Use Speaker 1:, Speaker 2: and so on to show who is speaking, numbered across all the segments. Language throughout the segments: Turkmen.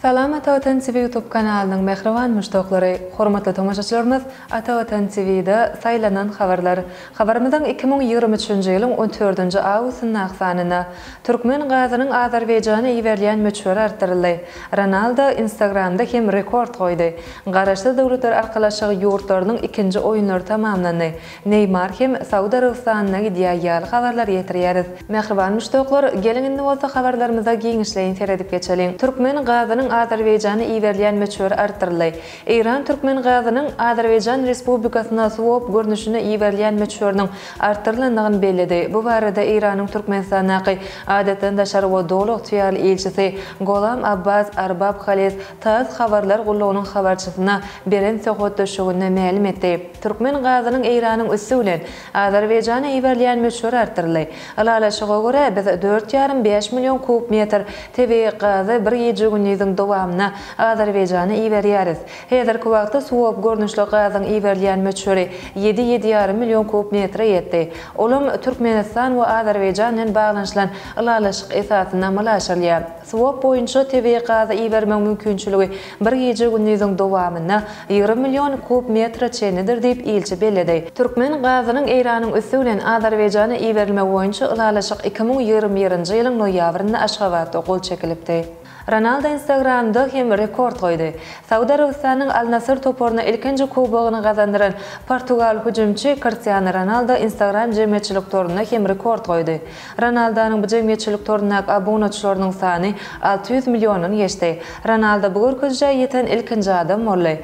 Speaker 1: Salam Atawatan TV YouTube kanalının mehriban müştaqlary, hormatly tamaşaçylarymyz, Atawatan TV'de saylanan habarlar. Habarymyzyň 2023-nji ýylyň 14-nji awgustynyň aksanyna Türkmen gazynyň Azerbaýjana iberýän möçberi artdyryldy. Ronaldo Instagramda hem rekord goýdy. Garaşly döwletler arkalaşygy ýurtlarynyň ikinji oýunlary tamamlandy. Neymar hem Saudy Arabistanyna gidýär habarlar ýetirýäris. Mehriban müştaqlar, gelin indi bolsa habarlarymyza giňişleýin seredip geçelim. Türkmen gazynyň Azerbaýjana iberýän möçberi artdyryldy. İran Türkmen gazynyň Azerbaýjan Respublikasyna sowap görnüşine iberýän möçberiniň artdyrylandygyny bellädi. Bu barada İranyň Türkmenistanaky adatan daşary dowlat ýaly elçisi Golam Abbas Arbab Khalez TASS habarlar gullugynyň habarçysyna beren söhbetdeşigine ma'lum etdi. Türkmen gazynyň İranyň üssü bilen Azerbaýjana iberýän möçberi artdyryldy. Alalaşyga görä biz 4,5 milyon kub metr tabii gazy bir ýeje günýiň dowamyna Azerbaýjana iberýäris. Häzirki wagtda sowap görnüşli gazyň iberýän möçberi 7,5 milyon kub metre ýetdi. Olam Türkmenistan we Azerbaýjan bilen baglanşylan alalaşyk esasyna amalaşylýar. Sowap boýunça tabii gazy ibermek mümkinçiligi bir ýeje günýiň dowamyna 20 milyon kub metre çenidir diýip ilçi bellädi. Türkmen gazynyň Iranyň üssü bilen Azerbaýjana ibermek boýunça alalaşyk 2021-nji ýylyň noýabrynda Aşgabatda gol çekilipdi. Ronaldo Instagramda hem rekord goýdy. Saudy Arabistanyň Al Nassr toparyna ilkinji kubogyny gazandyran Portugal hüjümçi Cristiano Ronaldo Instagram jemgyýetçilik toruna hem rekord goýdy. Ronaldo'nyň bu jemgyýetçilik toruna abonaçylarynyň sany 600 milyonyny geçdi. Ronaldo bu görkezje ýeten ilkinji adam boldy.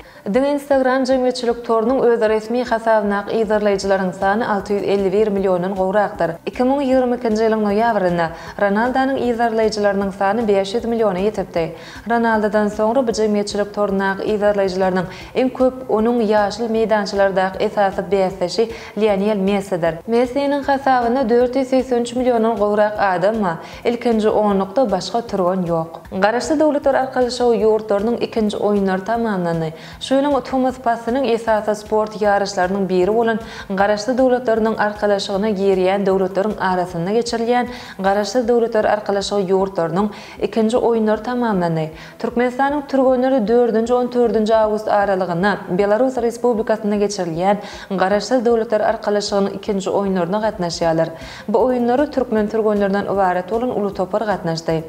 Speaker 1: Instagram jemgyýetçilik torunyň öz resmi hasabyna izleýijilaryň sany 651 milyondan gowrakdyr. 2022-nji ýylyň noýabrynda Ronaldo'nyň izleýijilarynyň sany 500 milyona ýetipdi. Ronaldo'dan soňra bu jemgyýetçilik torunyň izleýijilarynyň en köp onuň ýaşly meýdançylardaky esasy beýleşi Lionel Messi'dir. Messi'niň hasabyna 483 milyondan gowrak adam ma ilkinji onlukda başga turgan ýok. Garaşly dowletler arkalaşygy ýurtlarynyň ikinji oýunlary tamamlandy. Şöyle Thomas Passynyň esasy sport ýarışlarynyň biri bolan garaşly dowletleriniň arkalaşygyna girýän dowletleriň arasynda geçirilýän garaşly dowletler arkalaşygy ýurtlarynyň ikinji oýunlary tamamlandy. Türkmenistanyň türgenleri 4-14 awgust aralygyna Belarus Respublikasyna geçirilýän garaşly dowletler arkalaşygynyň ikinji oýunlaryna gatnaşýarlar. Bu oýunlary türkmen türgenlerinden ibaret bolan uly topar gatnaşdy.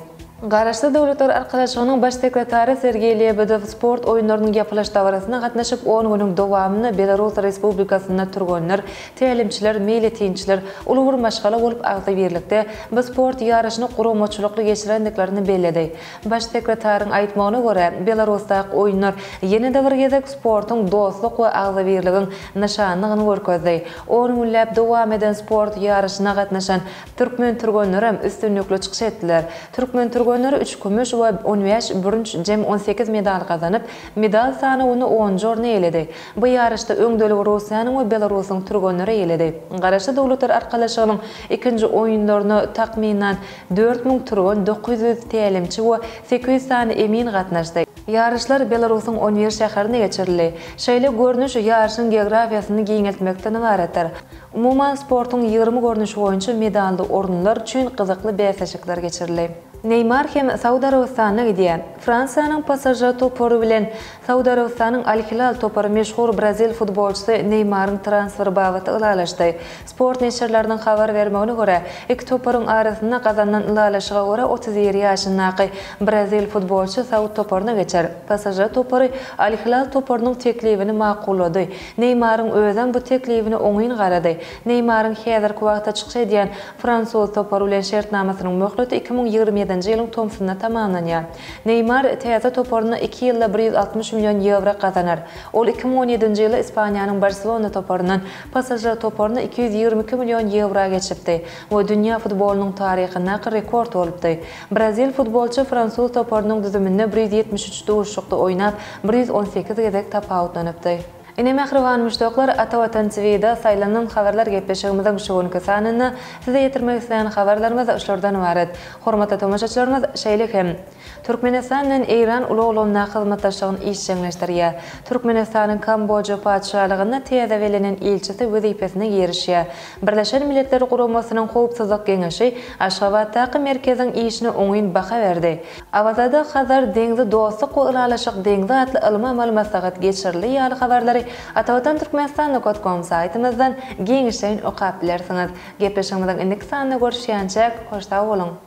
Speaker 1: Garaşly dowletler arkalaşygynyň baş sekretary Sergey Lebedev sport oýunlarynyň ýapylaş dawrasyna gatnaşyp 10 güniň dowamyny Belarus Respublikasyna turganlar, tälimçiler, meýletinçiler uly bir maşgala bolup agdy birlikde bu sport ýarışyny guramaçylykly geçirendiklerini bellädi. Baş sekretaryň aýtmagyna görä, Belarusdaky oýunlar ýene-de bir gezek sportyň dostluk we agdy birligiň nişanlygyny görkezdi. 10 günläp dowam eden sport ýarışyna gatnaşan türkmen turganlary hem üstünlükli çykyş etdiler. Türkmen turganlary 3 kümüş we 15 bürünç jem 18 medal gazanyp, medal sany ony 10 jorny eledi. Bu ýarışda öňdöli Russiýanyň we Belarusyň turganlary eledi. Garaşly dowletler arkalaşygynyň ikinji oýunlaryna takminan 4000 turgan 900 tälimçi we 800 sany emin gatnaşdy. Yarışlar Belarusyň 11 şäherine geçirildi. Şeýle görnüş ýarışyň geografiýasyny giňeltmekden ibaretdir. Umuman sportyň 20 görnüşi boýunça medaldy orunlar üçin gyzykly beýleşikler geçirildi. Neymar hem Saudy Arabistanyna gidýär. Fransiýanyň Pasajer topary bilen Saudy Arabistanyň Al Hilal topary meşhur Brazil futbolçysy Neymaryň transferi bagyty ılalaşdy. Sport neşirläriniň habar bermegine görä, iki toparyň arasynda gazanan ılalaşyga görä 37 ýaşyndaky Brazil futbolçy Saudy toparyna geçer. Pasajer topary Al Hilal toparynyň teklibini makullady. Neymaryň özem bu teklibini oňyn garady. Neymaryň häzirki wagtda çykyş edýän Fransuz topary bilen şertnamasynyň möhleti 2027-nji ýylyň tomsyna tamamlanýar. Neymar täze toparyna 2 ýylda 160 milyon euro gazanar. Ol 2017-nji ýyly Ispaniýanyň Barcelona toparynyň Pasajer toparyna 222 milyon euro geçipdi. Bu dünýä futbolunyň taryhyna rekord bolupdy. Brazil futbolçy Fransuz toparynyň düzüminde 173 dowuşlukda oýnap 118 gezek tapawutlanypdy. Ine mehriban müştoklar Atawatan TV'de saylanan haberler gepleşigimizden şugunky sanyny size ýetirmek isleýän haberlerimiz şolordan ibaret. Hormatly tomaşaçylarymyz, şeýle hem Türkmenistan bilen Iran uluglugyna hyzmatdaşlygyny işçileşdirýär. Türkmenistanyň Kamboja padşahlygyna täze welenen ilçisi wezipesine girişýär. Birleşen Milletler Guramasynyň howpsuzlyk geňeşi Aşgabatdaky merkeziň işine oňyn baha berdi. Awazada Hazar deňzi dostluk we ulalaşyk deňzi atly ilmi maglumat geçirilýär ýaly haberleri Atawatan Türkmenistan.com saytymyzdan giňişden okap bilersiňiz. Gepleşigimizden indiki sanyna görüşýänçek hoşda bolun.